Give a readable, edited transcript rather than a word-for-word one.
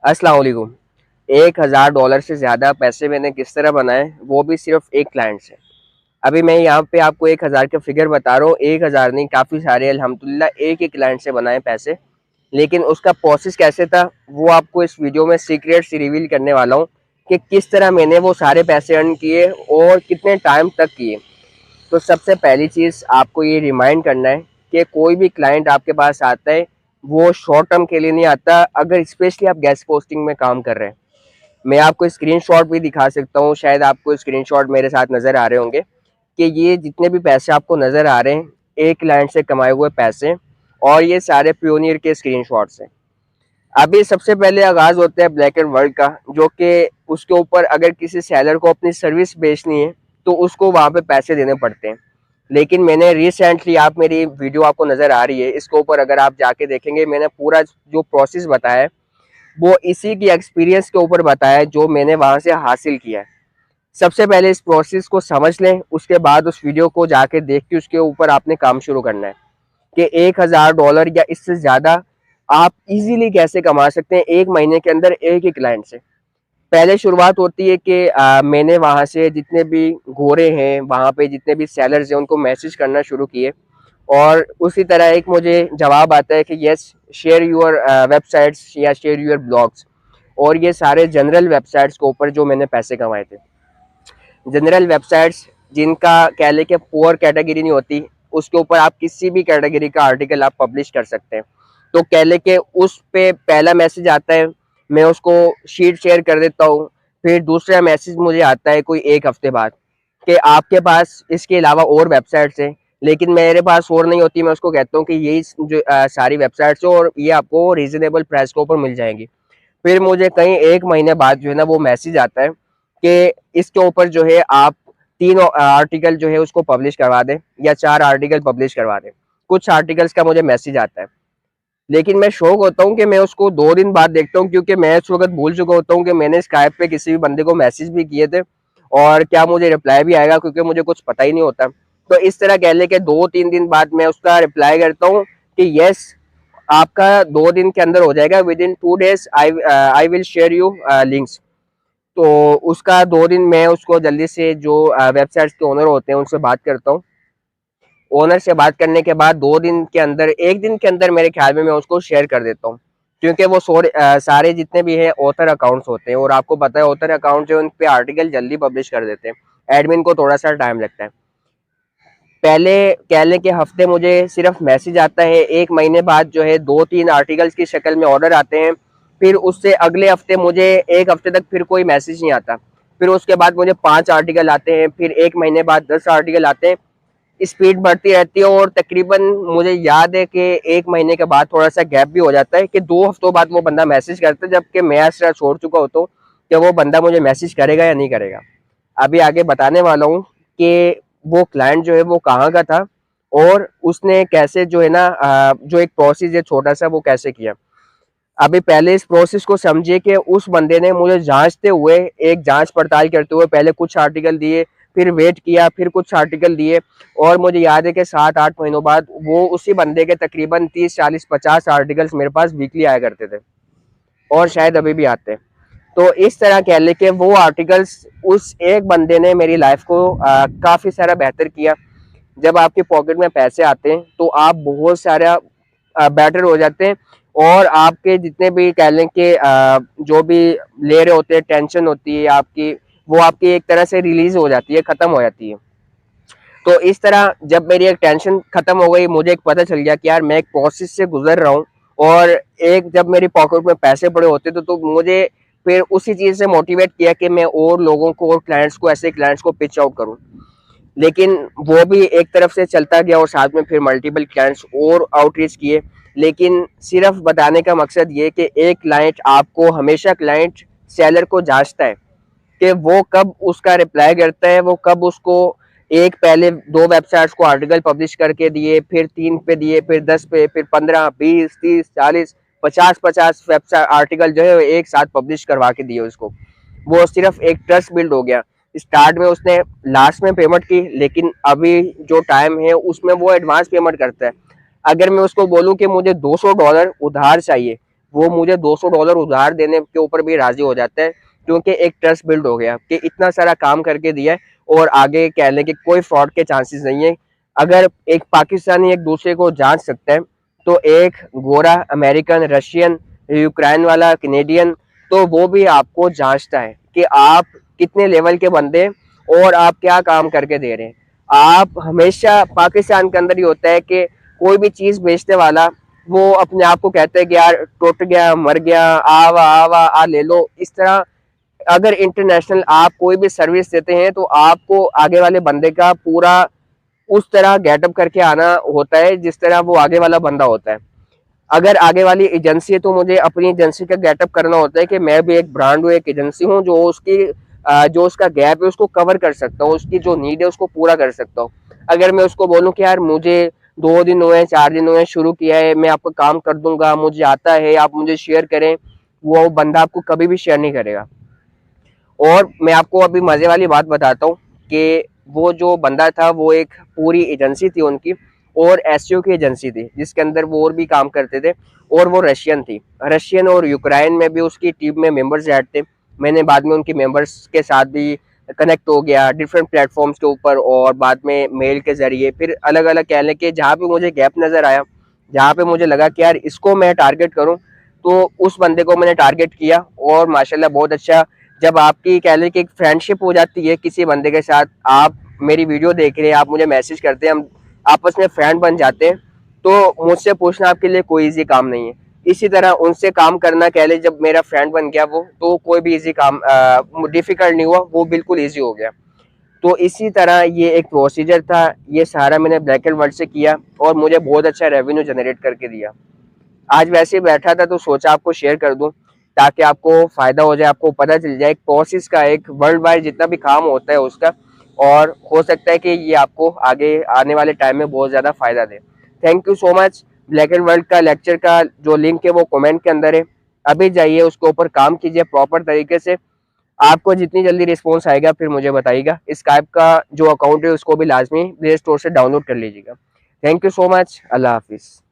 अस्सलाम वालेकुम। $1000 से ज़्यादा पैसे मैंने किस तरह बनाए, वो भी सिर्फ एक क्लाइंट से। अभी मैं यहाँ पे आपको 1000 का फिगर बता रहा हूँ, 1000 नहीं, काफ़ी सारे अल्हम्दुलिल्लाह एक ही क्लाइंट से बनाए पैसे। लेकिन उसका प्रोसेस कैसे था, वो आपको इस वीडियो में सीक्रेट्स रिवील करने वाला हूँ कि किस तरह मैंने वो सारे पैसे अर्न किए और कितने टाइम तक किए। तो सबसे पहली चीज़ आपको ये रिमाइंड करना है कि कोई भी क्लाइंट आपके पास आता है, वो शॉर्ट टर्म के लिए नहीं आता, अगर स्पेशली आप गेस्ट पोस्टिंग में काम कर रहे हैं। मैं आपको स्क्रीनशॉट भी दिखा सकता हूँ, शायद आपको स्क्रीनशॉट मेरे साथ नज़र आ रहे होंगे कि ये जितने भी पैसे आपको नज़र आ रहे हैं, एक क्लाइंट से कमाए हुए पैसे, और ये सारे प्योनियर के स्क्रीनशॉट्स हैं। अभी सबसे पहले आगाज़ होता है ब्लैक एंड वर्ल्ड का, जो कि उसके ऊपर अगर किसी सेलर को अपनी सर्विस बेचनी है तो उसको वहाँ पे पैसे देने पड़ते हैं। लेकिन मैंने रिसेंटली, आप मेरी वीडियो आपको नज़र आ रही है, इसके ऊपर अगर आप जाके देखेंगे, मैंने पूरा जो प्रोसेस बताया है वो इसी की एक्सपीरियंस के ऊपर बताया है जो मैंने वहाँ से हासिल किया है। सबसे पहले इस प्रोसेस को समझ लें, उसके बाद उस वीडियो को जाके देख के उसके ऊपर आपने काम शुरू करना है कि $1000 या इससे ज़्यादा आप इजीली कैसे कमा सकते हैं एक महीने के अंदर एक ही क्लाइंट से। पहले शुरुआत होती है कि मैंने वहाँ से जितने भी गोरे हैं, वहाँ पे जितने भी सेलर्स हैं, उनको मैसेज करना शुरू किए, और उसी तरह एक मुझे जवाब आता है कि यस, शेयर यूर वेबसाइट्स या शेयर यूर ब्लॉग्स। और ये सारे जनरल वेबसाइट्स के ऊपर जो मैंने पैसे कमाए थे, जनरल वेबसाइट्स जिनका कह लें कि पुअर कैटेगरी नहीं होती, उसके ऊपर आप किसी भी कैटेगरी का आर्टिकल आप पब्लिश कर सकते हैं। तो कह लें कि उस पे पहला मैसेज आता है, मैं उसको शीट शेयर कर देता हूँ। फिर दूसरा मैसेज मुझे आता है कोई एक हफ्ते बाद कि आपके पास इसके अलावा और वेबसाइट्स हैं, लेकिन मेरे पास और नहीं होती। मैं उसको कहता हूँ कि यही जो सारी वेबसाइट्स हैं और ये आपको रीजनेबल प्राइस के ऊपर मिल जाएंगी। फिर मुझे कहीं एक महीने बाद जो है ना वो मैसेज आता है कि इसके ऊपर जो है आप 3 आर्टिकल जो है उसको पब्लिश करवा दें या 4 आर्टिकल पब्लिश करवा दें। कुछ आर्टिकल्स का मुझे मैसेज आता है, लेकिन मैं शौक होता हूँ कि मैं उसको 2 दिन बाद देखता हूँ, क्योंकि मैं उस वक़्त भूल चुका होता हूँ कि मैंने स्काइप पे किसी भी बंदे को मैसेज भी किए थे और क्या मुझे रिप्लाई भी आएगा, क्योंकि मुझे कुछ पता ही नहीं होता। तो इस तरह कह लें कि 2-3 दिन बाद मैं उसका रिप्लाई करता हूँ कि यस, आपका 2 दिन के अंदर हो जाएगा, with in 2 days I will share you links. तो उसका 2 दिन मैं उसको जल्दी से जो वेबसाइट्स के ओनर होते हैं उनसे बात करता हूँ। ओनर से बात करने के बाद 2 दिन के अंदर, 1 दिन के अंदर मेरे ख्याल में मैं उसको शेयर कर देता हूँ, क्योंकि वो सारे जितने भी हैं ऑथर अकाउंट्स होते हैं, और आपको पता है ऑथर अकाउंट जो है उन पे आर्टिकल जल्दी पब्लिश कर देते हैं, एडमिन को थोड़ा सा टाइम लगता है। पहले कह लें कि हफ्ते मुझे सिर्फ मैसेज आता है, एक महीने बाद जो है 2-3 आर्टिकल्स की शक्ल में ऑर्डर आते हैं। फिर उससे अगले हफ्ते मुझे, एक हफ्ते तक फिर कोई मैसेज नहीं आता। फिर उसके बाद मुझे 5 आर्टिकल आते हैं, फिर एक महीने बाद 10 आर्टिकल आते हैं। स्पीड बढ़ती रहती है, और तकरीबन मुझे याद है कि एक महीने के बाद थोड़ा सा गैप भी हो जाता है कि 2 हफ्तों बाद वो बंदा मैसेज करता है, जबकि मैं असरा छोड़ चुका होता हूँ कि वो बंदा मुझे मैसेज करेगा या नहीं करेगा। अभी आगे बताने वाला हूँ कि वो क्लाइंट जो है वो कहाँ का था, और उसने कैसे जो है ना जो एक प्रोसेस है छोटा सा, वो कैसे किया। अभी पहले इस प्रोसेस को समझिए कि उस बंदे ने मुझे जांचते हुए, एक जांच पड़ताल करते हुए, पहले कुछ आर्टिकल दिए, फिर वेट किया, फिर कुछ आर्टिकल दिए, और मुझे याद है कि 7-8 महीनों बाद वो उसी बंदे के तकरीबन 30-40-50 आर्टिकल्स मेरे पास वीकली आया करते थे, और शायद अभी भी आते हैं। तो इस तरह कह ले कि वो आर्टिकल्स, उस एक बंदे ने मेरी लाइफ को काफ़ी सारा बेहतर किया। जब आपके पॉकेट में पैसे आते हैं तो आप बहुत सारा बेटर हो जाते हैं, और आपके जितने भी कह लें कि जो भी ले रहे होते हैं, टेंशन होती है आपकी, वो आपकी एक तरह से रिलीज हो जाती है, ख़त्म हो जाती है। तो इस तरह जब मेरी एक टेंशन ख़त्म हो गई, मुझे एक पता चल गया कि यार मैं एक प्रोसेस से गुजर रहा हूँ, और एक जब मेरी पॉकेट में पैसे पड़े होते तो मुझे फिर उसी चीज़ से मोटिवेट किया कि मैं और लोगों को, और क्लाइंट्स को, ऐसे क्लाइंट्स को पिच आउट करूँ। लेकिन वो भी एक तरफ से चलता गया, और साथ में फिर मल्टीपल क्लाइंट्स और आउटरीच किए। लेकिन सिर्फ बताने का मकसद ये कि एक क्लाइंट आपको हमेशा, क्लाइंट सेलर को जांचता है कि वो कब उसका रिप्लाई करता है, वो कब उसको एक पहले 2 वेबसाइट्स को आर्टिकल पब्लिश करके दिए, फिर 3 पे दिए, फिर 10 पे, फिर 15, 20, 30, 40, 50 वेबसाइट आर्टिकल जो है एक साथ पब्लिश करवा के दिए उसको। वो सिर्फ एक ट्रस्ट बिल्ड हो गया। स्टार्ट में उसने लास्ट में पेमेंट की, लेकिन अभी जो टाइम है उसमें वो एडवांस पेमेंट करता है। अगर मैं उसको बोलूं कि मुझे $200 उधार चाहिए, वो मुझे $200 उधार देने के ऊपर भी राजी हो जाता है, क्योंकि एक ट्रस्ट बिल्ड हो गया कि इतना सारा काम करके दिया है और आगे कहने के कोई फ्रॉड के चांसेस नहीं है। अगर एक पाकिस्तानी एक दूसरे को जांच सकता है, तो एक गोरा अमेरिकन, रशियन, यूक्रेन वाला, कनेडियन, तो वो भी आपको जांचता है कि आप कितने लेवल के बंदे और आप क्या काम करके दे रहे हैं। आप हमेशा पाकिस्तान के अंदर ही होता है कि कोई भी चीज बेचने वाला वो अपने आप को कहता है कि यार टूट गया, मर गया, आवा आवा आ ले लो। इस तरह अगर इंटरनेशनल आप कोई भी सर्विस देते हैं तो आपको आगे वाले बंदे का पूरा उस तरह गेटअप करके आना होता है जिस तरह वो आगे वाला बंदा होता है। अगर आगे वाली एजेंसी है तो मुझे अपनी एजेंसी का गेटअप करना होता है कि मैं भी एक ब्रांड हूँ, एक एजेंसी हूँ जो उसकी जो उसका गैप है उसको कवर कर सकता हूँ, उसकी जो नीड है उसको पूरा कर सकता हूँ। अगर मैं उसको बोलूँ कि यार मुझे 2 दिन हुए, 4 दिन हुए, शुरू किया है, मैं आपका काम कर दूंगा, मुझे आता है, आप मुझे शेयर करें, वो बंदा आपको कभी भी शेयर नहीं करेगा। और मैं आपको अभी मजे वाली बात बताता हूँ कि वो जो बंदा था वो एक पूरी एजेंसी थी उनकी, और एसईओ की एजेंसी थी जिसके अंदर वो और भी काम करते थे, और वो रशियन थी। रशियन और यूक्रेन में भी उसकी टीम में मेंबर्स ऐड थे। मैंने बाद में उनकी मेंबर्स के साथ भी कनेक्ट हो गया डिफरेंट प्लेटफॉर्म्स के ऊपर, और बाद में मेल के जरिए फिर अलग अलग कहने के जहाँ पे मुझे गैप नजर आया, जहाँ पे मुझे लगा कि यार इसको मैं टारगेट करूँ, तो उस बंदे को मैंने टारगेट किया। और माशाल्लाह बहुत अच्छा, जब आपकी कह लें कि एक फ्रेंडशिप हो जाती है किसी बंदे के साथ, आप मेरी वीडियो देख रहे हैं, आप मुझे मैसेज करते हैं, हम आपस में फ्रेंड बन जाते हैं, तो मुझसे पूछना आपके लिए कोई इजी काम नहीं है। इसी तरह उनसे काम करना कह ले, जब मेरा फ्रेंड बन गया वो, तो कोई भी इजी काम डिफिकल्ट नहीं हुआ, वो बिल्कुल इजी हो गया। तो इसी तरह ये एक प्रोसीजर था, ये सारा मैंने ब्लैक एंड वर्ल्ड से किया और मुझे बहुत अच्छा रेवेन्यू जनरेट करके दिया। आज वैसे ही बैठा था तो सोचा आपको शेयर कर दूं, ताकि आपको फायदा हो जाए, आपको पता चल जाए प्रोसेस का, एक वर्ल्ड वाइड जितना भी काम होता है उसका, और हो सकता है कि ये आपको आगे आने वाले टाइम में बहुत ज़्यादा फायदा दे। Thank you so much. Black and world का लेक्चर का जो लिंक है वो कमेंट के अंदर है, अभी जाइए उसके ऊपर काम कीजिए प्रॉपर तरीके से। आपको जितनी जल्दी रिस्पॉन्स आएगा फिर मुझे बताइएगा। स्काइप का जो अकाउंट है उसको भी लाजमी प्ले स्टोर से डाउनलोड कर लीजिएगा। Thank you so much. अल्लाह हाफिज़।